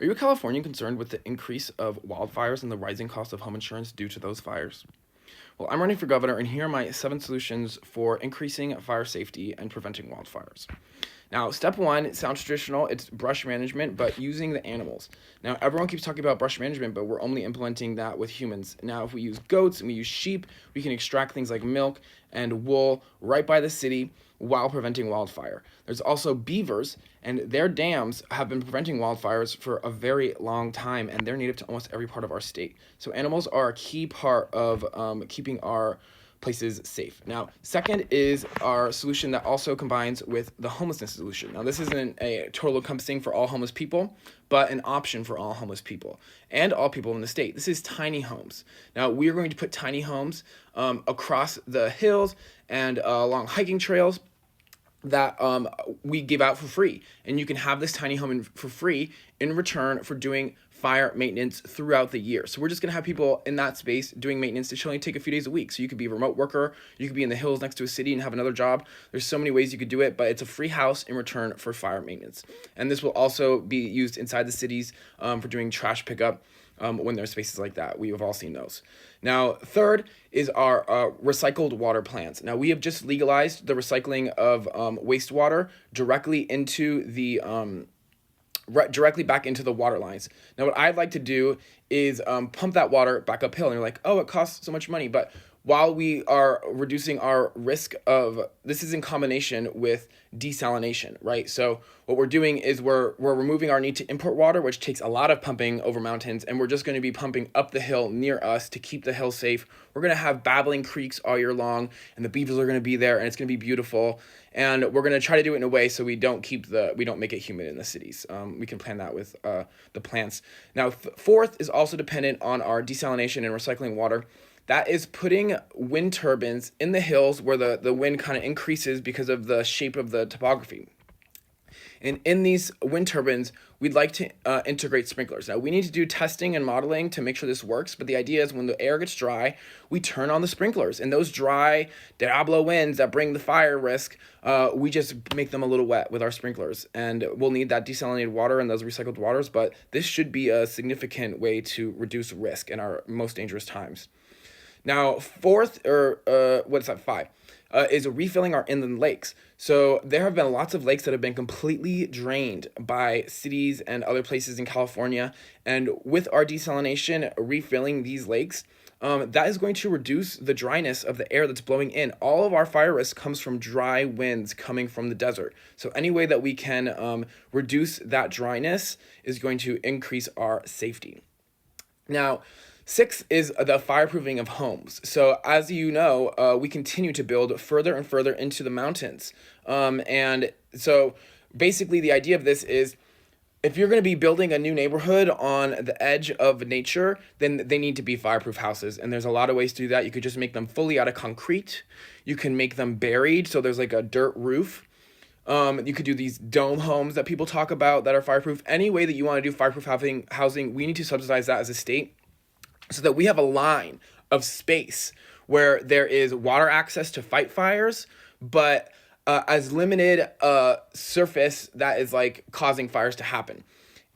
Are you a Californian concerned with the increase of wildfires and the rising cost of home insurance due to those fires? Well, I'm running for governor, and here are my 7 solutions for increasing fire safety and preventing wildfires. Now, step one sounds traditional. It's brush management, but using the animals. Now, everyone keeps talking about brush management, but we're only implementing that with humans. Now, if we use goats and we use sheep, we can extract things like milk and wool right by the city while preventing wildfire. There's also beavers, and their dams have been preventing wildfires for a very long time, and they're native to almost every part of our state. So animals are a key part of keeping our places safe. Now, second is our solution that also combines with the homelessness solution. Now, this isn't a total encompassing for all homeless people, but an option for all homeless people and all people in the state. This is tiny homes. Now, we are going to put tiny homes across the hills and along hiking trails that we give out for free, and you can have this tiny home for free in return for doing fire maintenance throughout the year. So we're just gonna have people in that space doing maintenance to only take a few days a week. So you could be a remote worker, you could be in the hills next to a city and have another job. There's so many ways you could do it, but it's a free house in return for fire maintenance. And this will also be used inside the cities for doing trash pickup when there's spaces like that. We have all seen those. Now, third is our recycled water plants. Now, we have just legalized the recycling of wastewater directly into the directly back into the water lines. Now, what I'd like to do is pump that water back uphill. And you're like, oh, it costs so much money. But while we are reducing our risk of, this is in combination with desalination, right? So what we're doing is we're removing our need to import water, which takes a lot of pumping over mountains, and we're just going to be pumping up the hill near us to keep the hill safe. We're going to have babbling creeks all year long, and the beavers are going to be there, and it's going to be beautiful. And we're going to try to do it in a way so we don't make it humid in the cities. We can plan that with the plants. Now, fourth is also dependent on our desalination and recycling water. That is putting wind turbines in the hills where the wind kind of increases because of the shape of the topography. And in these wind turbines, we'd like to integrate sprinklers. Now, we need to do testing and modeling to make sure this works, but the idea is when the air gets dry, we turn on the sprinklers. And those dry Diablo winds that bring the fire risk, we just make them a little wet with our sprinklers. And we'll need that desalinated water and those recycled waters, but this should be a significant way to reduce risk in our most dangerous times. Now, fourth, five, is refilling our inland lakes. So there have been lots of lakes that have been completely drained by cities and other places in California. And with our desalination, refilling these lakes, that is going to reduce the dryness of the air that's blowing in. All of our fire risk comes from dry winds coming from the desert. So any way that we can reduce that dryness is going to increase our safety. Now, 6 is the fireproofing of homes. So as you know, we continue to build further and further into the mountains. And so basically the idea of this is if you're going to be building a new neighborhood on the edge of nature, then they need to be fireproof houses. And there's a lot of ways to do that. You could just make them fully out of concrete. You can make them buried, so there's like a dirt roof. You could do these dome homes that people talk about that are fireproof. Any way that you want to do fireproof housing, we need to subsidize that as a state, so that we have a line of space where there is water access to fight fires, but as limited surface that is like causing fires to happen.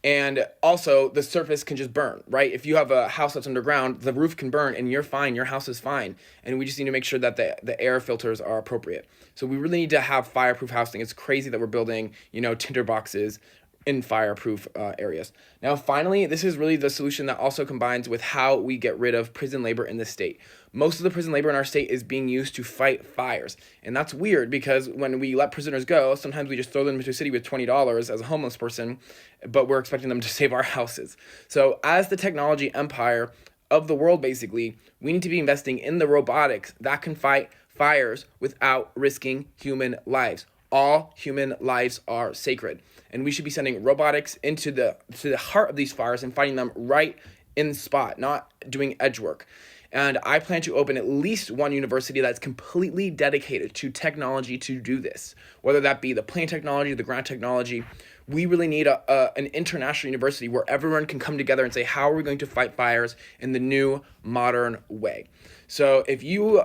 And also the surface can just burn, right? If you have a house that's underground, the roof can burn and you're fine, your house is fine. And we just need to make sure that the air filters are appropriate. So we really need to have fireproof housing. It's crazy that we're building, tinder boxes in fireproof areas. Now, finally, this is really the solution that also combines with how we get rid of prison labor in the state. Most of the prison labor in our state is being used to fight fires. And that's weird because when we let prisoners go, sometimes we just throw them into a city with $20 as a homeless person, but we're expecting them to save our houses. So as the technology empire of the world, basically, we need to be investing in the robotics that can fight fires without risking human lives. All human lives are sacred, and we should be sending robotics into the heart of these fires and fighting them right in the spot, not doing edge work. And I plan to open at least one university that's completely dedicated to technology to do this, whether that be the plane technology, the ground technology. We really need an international university where everyone can come together and say, how are we going to fight fires in the new modern way? So if you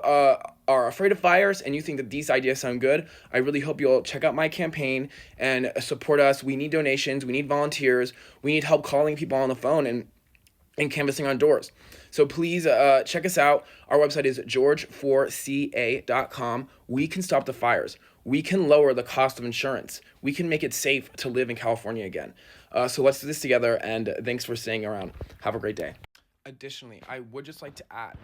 are afraid of fires and you think that these ideas sound good, I really hope you'll check out my campaign and support us. We need donations, we need volunteers, we need help calling people on the phone and canvassing on doors. So please check us out. Our website is george4ca.com. We can stop the fires. We can lower the cost of insurance. We can make it safe to live in California again. So let's do this together, and thanks for staying around. Have a great day. Additionally, I would just like to add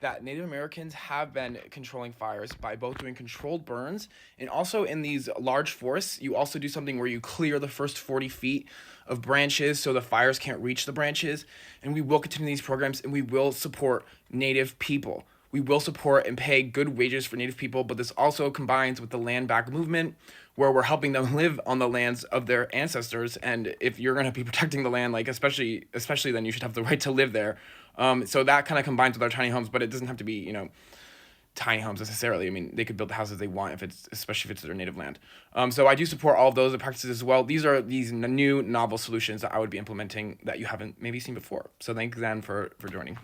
that Native Americans have been controlling fires by both doing controlled burns and also in these large forests, you also do something where you clear the first 40 feet of branches so the fires can't reach the branches. And we will continue these programs and we will support Native people. We will support and pay good wages for Native people, but this also combines with the land back movement where we're helping them live on the lands of their ancestors. And if you're going to be protecting the land, like especially then you should have the right to live there. So that kind of combines with our tiny homes, but it doesn't have to be, tiny homes necessarily. I mean, they could build the houses they want especially if it's their native land. So I do support all of those practices as well. These are these new novel solutions that I would be implementing that you haven't maybe seen before. So thanks, Zan, for joining.